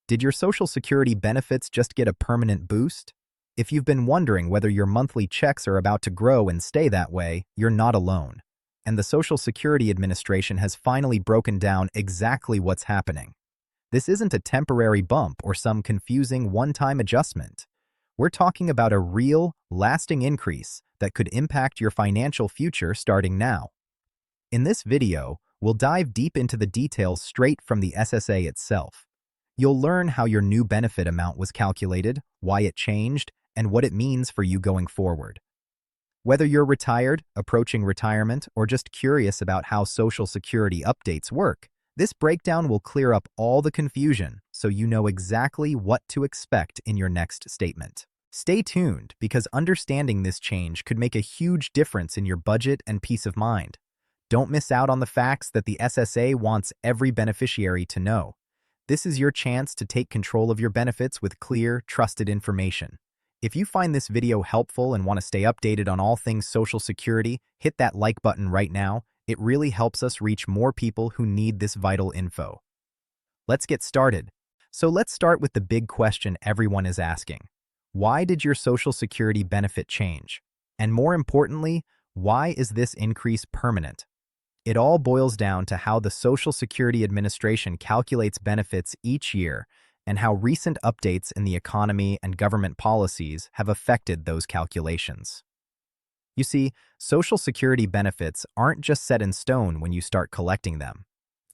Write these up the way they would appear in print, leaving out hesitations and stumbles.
Did your Social Security benefits just get a permanent boost? If you've been wondering whether your monthly checks are about to grow and stay that way, you're not alone. And the Social Security Administration has finally broken down exactly what's happening. This isn't a temporary bump or some confusing one-time adjustment. We're talking about a real, lasting increase that could impact your financial future starting now. In this video, we'll dive deep into the details straight from the SSA itself. You'll learn how your new benefit amount was calculated, why it changed, and what it means for you going forward. Whether you're retired, approaching retirement, or just curious about how Social Security updates work, this breakdown will clear up all the confusion so you know exactly what to expect in your next statement. Stay tuned because understanding this change could make a huge difference in your budget and peace of mind. Don't miss out on the facts that the SSA wants every beneficiary to know. This is your chance to take control of your benefits with clear, trusted information. If you find this video helpful and want to stay updated on all things Social Security, hit that like button right now. It really helps us reach more people who need this vital info. Let's get started. So let's start with the big question everyone is asking. Why did your Social Security benefit change? And more importantly, why is this increase permanent? It all boils down to how the Social Security Administration calculates benefits each year and how recent updates in the economy and government policies have affected those calculations. You see, Social Security benefits aren't just set in stone when you start collecting them.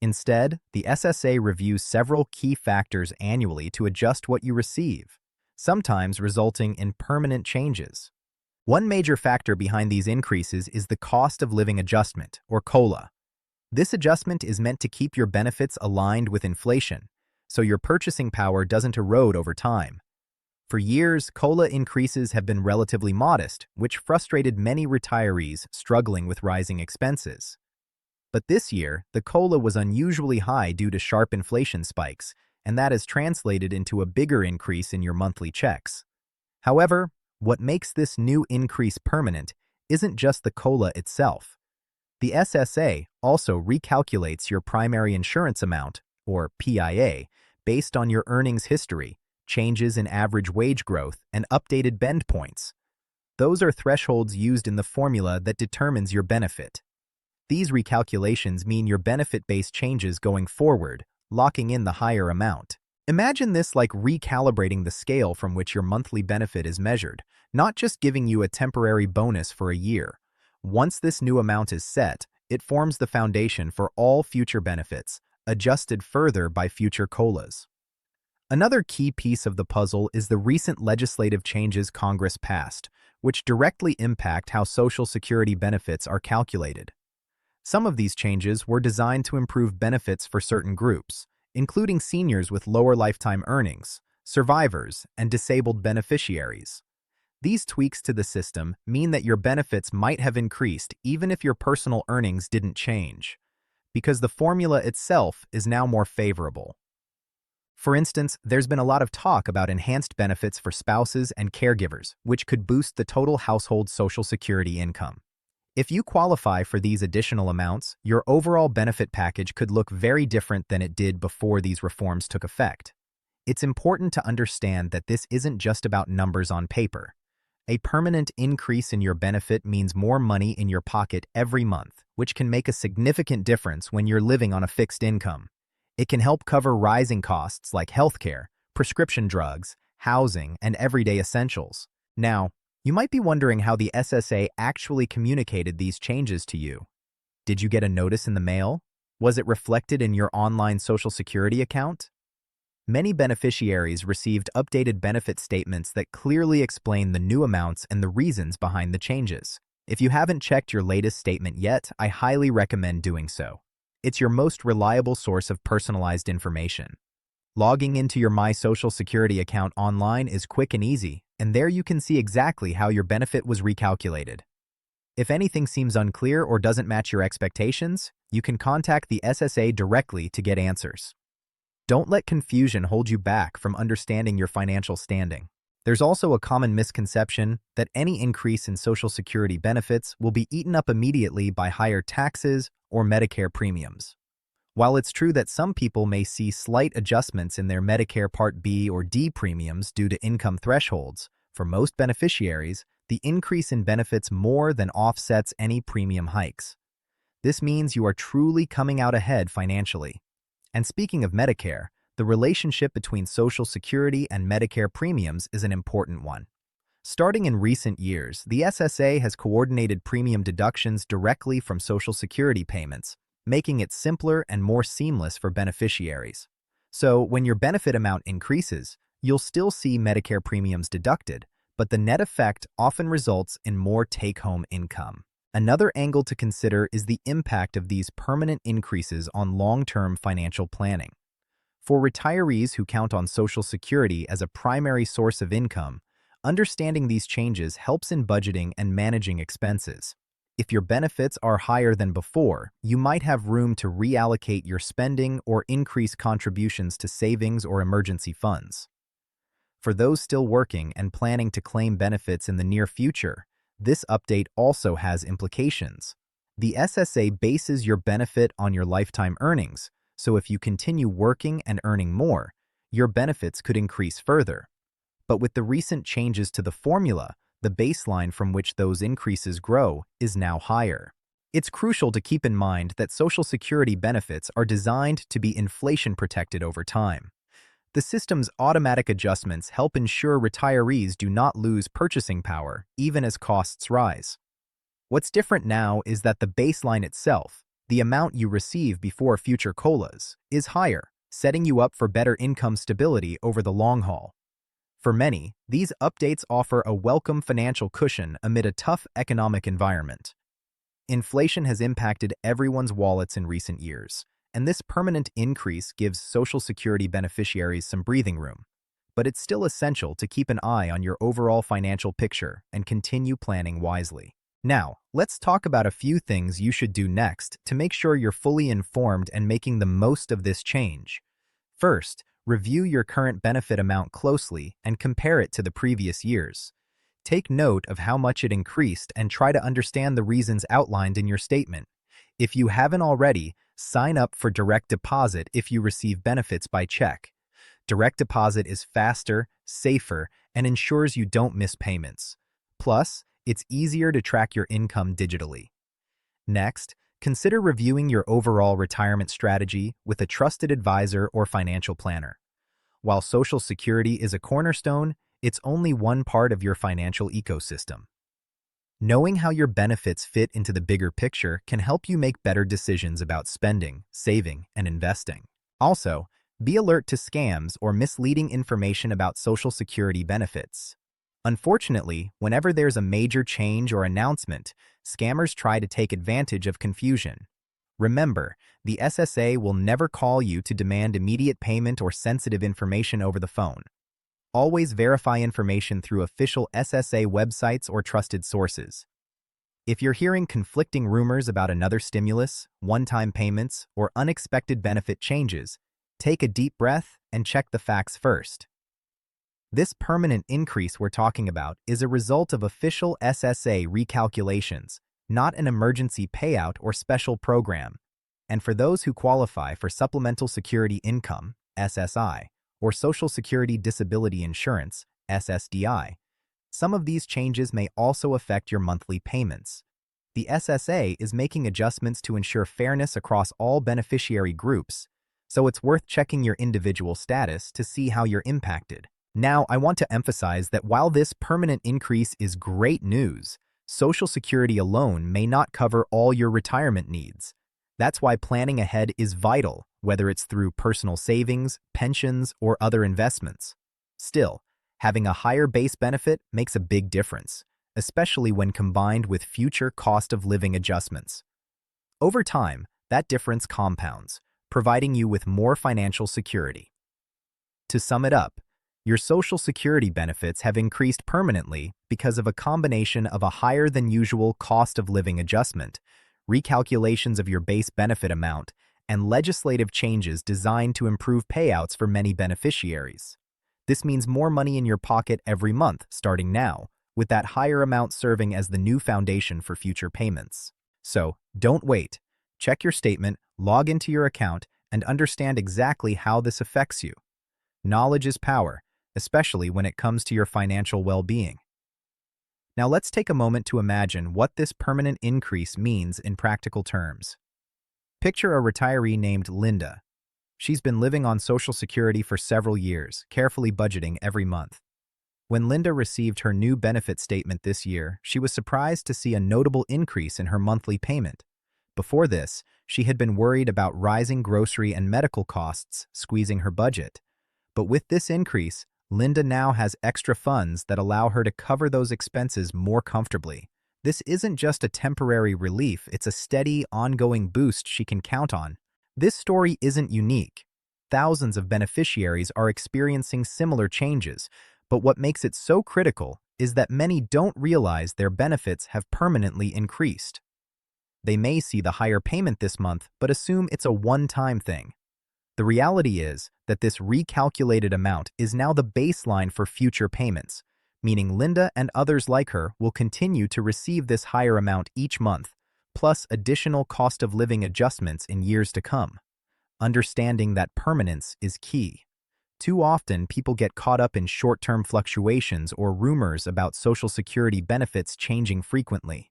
Instead, the SSA reviews several key factors annually to adjust what you receive, sometimes resulting in permanent changes. One major factor behind these increases is the cost of living adjustment, or COLA. This adjustment is meant to keep your benefits aligned with inflation, so your purchasing power doesn't erode over time. For years, COLA increases have been relatively modest, which frustrated many retirees struggling with rising expenses. But this year, the COLA was unusually high due to sharp inflation spikes, and that has translated into a bigger increase in your monthly checks. However, what makes this new increase permanent isn't just the COLA itself. The SSA also recalculates your primary insurance amount, or PIA, based on your earnings history, changes in average wage growth, and updated bend points. Those are thresholds used in the formula that determines your benefit. These recalculations mean your benefit base changes going forward, locking in the higher amount. Imagine this like recalibrating the scale from which your monthly benefit is measured, not just giving you a temporary bonus for a year. Once this new amount is set, it forms the foundation for all future benefits, adjusted further by future COLAs. Another key piece of the puzzle is the recent legislative changes Congress passed, which directly impact how Social Security benefits are calculated. Some of these changes were designed to improve benefits for certain groups, including seniors with lower lifetime earnings, survivors, and disabled beneficiaries. These tweaks to the system mean that your benefits might have increased even if your personal earnings didn't change, because the formula itself is now more favorable. For instance, there's been a lot of talk about enhanced benefits for spouses and caregivers, which could boost the total household Social Security income. If you qualify for these additional amounts, your overall benefit package could look very different than it did before these reforms took effect. It's important to understand that this isn't just about numbers on paper. A permanent increase in your benefit means more money in your pocket every month, which can make a significant difference when you're living on a fixed income. It can help cover rising costs like healthcare, prescription drugs, housing, and everyday essentials. Now, you might be wondering how the SSA actually communicated these changes to you. Did you get a notice in the mail? Was it reflected in your online Social Security account? Many beneficiaries received updated benefit statements that clearly explain the new amounts and the reasons behind the changes. If you haven't checked your latest statement yet, I highly recommend doing so. It's your most reliable source of personalized information. Logging into your My Social Security account online is quick and easy, and there you can see exactly how your benefit was recalculated. If anything seems unclear or doesn't match your expectations, you can contact the SSA directly to get answers. Don't let confusion hold you back from understanding your financial standing. There's also a common misconception that any increase in Social Security benefits will be eaten up immediately by higher taxes or Medicare premiums. While it's true that some people may see slight adjustments in their Medicare Part B or D premiums due to income thresholds, for most beneficiaries, the increase in benefits more than offsets any premium hikes. This means you are truly coming out ahead financially. And speaking of Medicare, the relationship between Social Security and Medicare premiums is an important one. Starting in recent years, the SSA has coordinated premium deductions directly from Social Security payments, making it simpler and more seamless for beneficiaries. So, when your benefit amount increases, you'll still see Medicare premiums deducted, but the net effect often results in more take-home income. Another angle to consider is the impact of these permanent increases on long-term financial planning. For retirees who count on Social Security as a primary source of income, understanding these changes helps in budgeting and managing expenses. If your benefits are higher than before, you might have room to reallocate your spending or increase contributions to savings or emergency funds. For those still working and planning to claim benefits in the near future, this update also has implications. The SSA bases your benefit on your lifetime earnings, so if you continue working and earning more, your benefits could increase further. But with the recent changes to the formula, the baseline from which those increases grow is now higher. It's crucial to keep in mind that Social Security benefits are designed to be inflation protected over time. The system's automatic adjustments help ensure retirees do not lose purchasing power even as costs rise. What's different now is that the baseline itself, the amount you receive before future COLAs, is higher, setting you up for better income stability over the long haul. For many, these updates offer a welcome financial cushion amid a tough economic environment. Inflation has impacted everyone's wallets in recent years, and this permanent increase gives Social Security beneficiaries some breathing room. But it's still essential to keep an eye on your overall financial picture and continue planning wisely. Now, let's talk about a few things you should do next to make sure you're fully informed and making the most of this change. First, review your current benefit amount closely and compare it to the previous years. Take note of how much it increased and try to understand the reasons outlined in your statement. If you haven't already, sign up for direct deposit if you receive benefits by check. Direct deposit is faster, safer, and ensures you don't miss payments. Plus, it's easier to track your income digitally. Next, consider reviewing your overall retirement strategy with a trusted advisor or financial planner. While Social Security is a cornerstone, it's only one part of your financial ecosystem. Knowing how your benefits fit into the bigger picture can help you make better decisions about spending, saving, and investing. Also, be alert to scams or misleading information about Social Security benefits. Unfortunately, whenever there's a major change or announcement, scammers try to take advantage of confusion. Remember, the SSA will never call you to demand immediate payment or sensitive information over the phone. Always verify information through official SSA websites or trusted sources. If you're hearing conflicting rumors about another stimulus, one-time payments, or unexpected benefit changes, take a deep breath and check the facts first. This permanent increase we're talking about is a result of official SSA recalculations, not an emergency payout or special program. And for those who qualify for Supplemental Security Income, SSI, or Social Security Disability Insurance, SSDI, some of these changes may also affect your monthly payments. The SSA is making adjustments to ensure fairness across all beneficiary groups, so it's worth checking your individual status to see how you're impacted. Now, I want to emphasize that while this permanent increase is great news, Social Security alone may not cover all your retirement needs. That's why planning ahead is vital, whether it's through personal savings, pensions, or other investments. Still, having a higher base benefit makes a big difference, especially when combined with future cost of living adjustments. Over time, that difference compounds, providing you with more financial security. To sum it up, your Social Security benefits have increased permanently because of a combination of a higher than usual cost of living adjustment, recalculations of your base benefit amount, and legislative changes designed to improve payouts for many beneficiaries. This means more money in your pocket every month starting now, with that higher amount serving as the new foundation for future payments. So, don't wait. Check your statement, log into your account, and understand exactly how this affects you. Knowledge is power, especially when it comes to your financial well-being. Now let's take a moment to imagine what this permanent increase means in practical terms. Picture a retiree named Linda. She's been living on Social Security for several years, carefully budgeting every month. When Linda received her new benefit statement this year, she was surprised to see a notable increase in her monthly payment. Before this, she had been worried about rising grocery and medical costs squeezing her budget. But with this increase, Linda now has extra funds that allow her to cover those expenses more comfortably. This isn't just a temporary relief, it's a steady, ongoing boost she can count on. This story isn't unique. Thousands of beneficiaries are experiencing similar changes, but what makes it so critical is that many don't realize their benefits have permanently increased. They may see the higher payment this month, but assume it's a one-time thing. The reality is that this recalculated amount is now the baseline for future payments, meaning Linda and others like her will continue to receive this higher amount each month, plus additional cost of living adjustments in years to come. Understanding that permanence is key. Too often, people get caught up in short-term fluctuations or rumors about Social Security benefits changing frequently.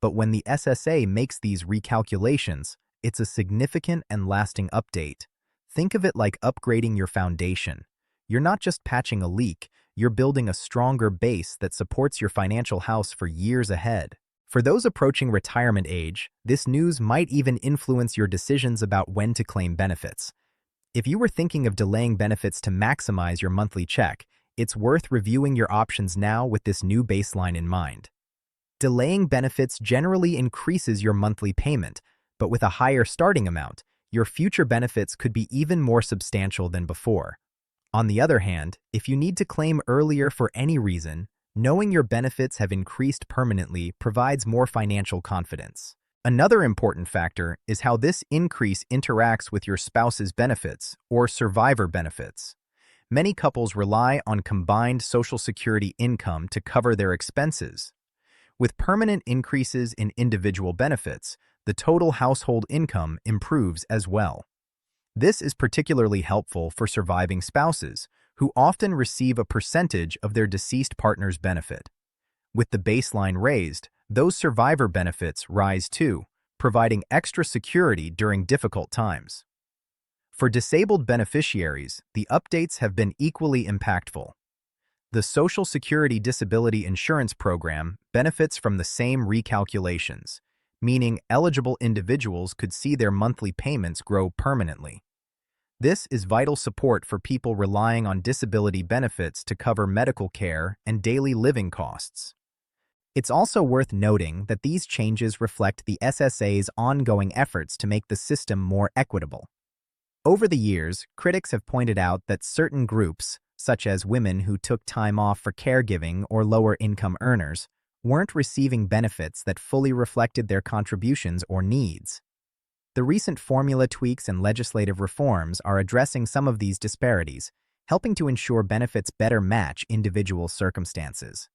But when the SSA makes these recalculations, it's a significant and lasting update. Think of it like upgrading your foundation. You're not just patching a leak, you're building a stronger base that supports your financial house for years ahead. For those approaching retirement age, this news might even influence your decisions about when to claim benefits. If you were thinking of delaying benefits to maximize your monthly check, it's worth reviewing your options now with this new baseline in mind. Delaying benefits generally increases your monthly payment, but with a higher starting amount, your future benefits could be even more substantial than before. On the other hand, if you need to claim earlier for any reason, knowing your benefits have increased permanently provides more financial confidence. Another important factor is how this increase interacts with your spouse's benefits, or survivor benefits. Many couples rely on combined Social Security income to cover their expenses. With permanent increases in individual benefits, the total household income improves as well. This is particularly helpful for surviving spouses, who often receive a percentage of their deceased partner's benefit. With the baseline raised, those survivor benefits rise too, providing extra security during difficult times. For disabled beneficiaries, the updates have been equally impactful. The Social Security Disability Insurance Program benefits from the same recalculations, meaning eligible individuals could see their monthly payments grow permanently. This is vital support for people relying on disability benefits to cover medical care and daily living costs. It's also worth noting that these changes reflect the SSA's ongoing efforts to make the system more equitable. Over the years, critics have pointed out that certain groups, such as women who took time off for caregiving or lower-income earners, weren't receiving benefits that fully reflected their contributions or needs. The recent formula tweaks and legislative reforms are addressing some of these disparities, helping to ensure benefits better match individual circumstances.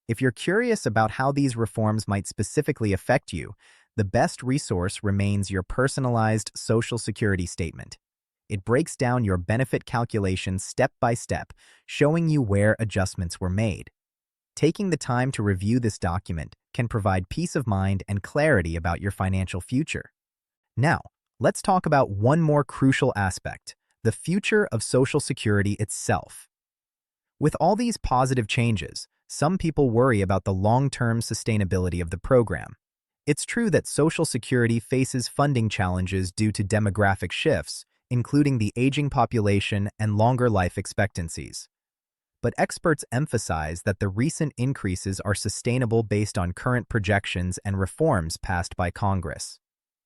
If you're curious about how these reforms might specifically affect you, the best resource remains your personalized Social Security statement. It breaks down your benefit calculations step by step, showing you where adjustments were made. Taking the time to review this document can provide peace of mind and clarity about your financial future. Now, let's talk about one more crucial aspect: the future of Social Security itself. With all these positive changes, some people worry about the long-term sustainability of the program. It's true that Social Security faces funding challenges due to demographic shifts, including the aging population and longer life expectancies. But experts emphasize that the recent increases are sustainable based on current projections and reforms passed by Congress.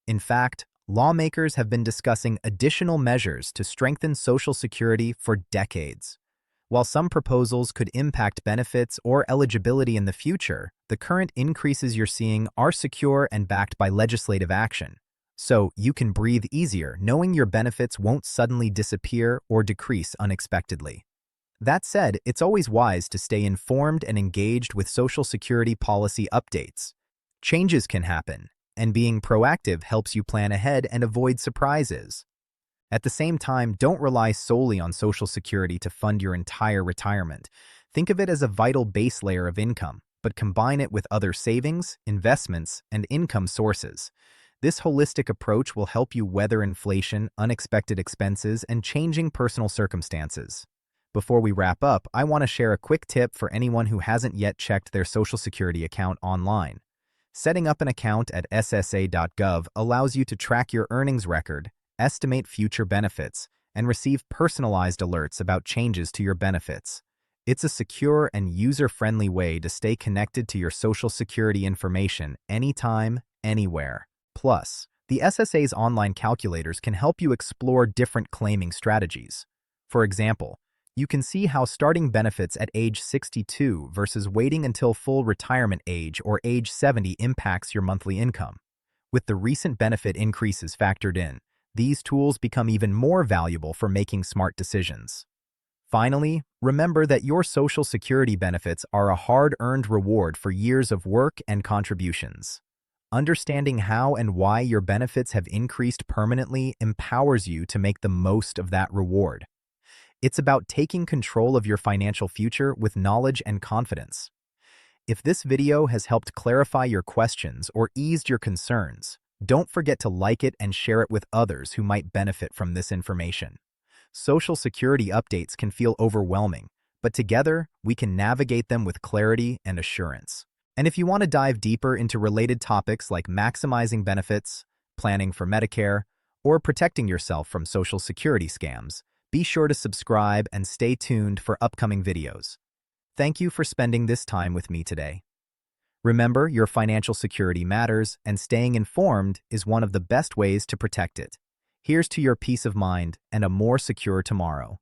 In fact, lawmakers have been discussing additional measures to strengthen Social Security for decades. While some proposals could impact benefits or eligibility in the future, the current increases you're seeing are secure and backed by legislative action. So you can breathe easier knowing your benefits won't suddenly disappear or decrease unexpectedly. That said, it's always wise to stay informed and engaged with Social Security policy updates. Changes can happen, And being proactive helps you plan ahead and avoid surprises. At the same time, don't rely solely on Social Security to fund your entire retirement. Think of it as a vital base layer of income, but combine it with other savings, investments, and income sources. This holistic approach will help you weather inflation, unexpected expenses, and changing personal circumstances. Before we wrap up, I want to share a quick tip for anyone who hasn't yet checked their Social Security account online. Setting up an account at SSA.gov allows you to track your earnings record, estimate future benefits, and receive personalized alerts about changes to your benefits. It's a secure and user-friendly way to stay connected to your Social Security information anytime, anywhere. Plus, the SSA's online calculators can help you explore different claiming strategies. For example, you can see how starting benefits at age 62 versus waiting until full retirement age or age 70 impacts your monthly income. With the recent benefit increases factored in, these tools become even more valuable for making smart decisions. Finally, remember that your Social Security benefits are a hard-earned reward for years of work and contributions. Understanding how and why your benefits have increased permanently empowers you to make the most of that reward. It's about taking control of your financial future with knowledge and confidence. If this video has helped clarify your questions or eased your concerns, don't forget to like it and share it with others who might benefit from this information. Social Security updates can feel overwhelming, but together we can navigate them with clarity and assurance. And if you want to dive deeper into related topics like maximizing benefits, planning for Medicare, or protecting yourself from Social Security scams, be sure to subscribe and stay tuned for upcoming videos. Thank you for spending this time with me today. Remember, your financial security matters, and staying informed is one of the best ways to protect it. Here's to your peace of mind and a more secure tomorrow.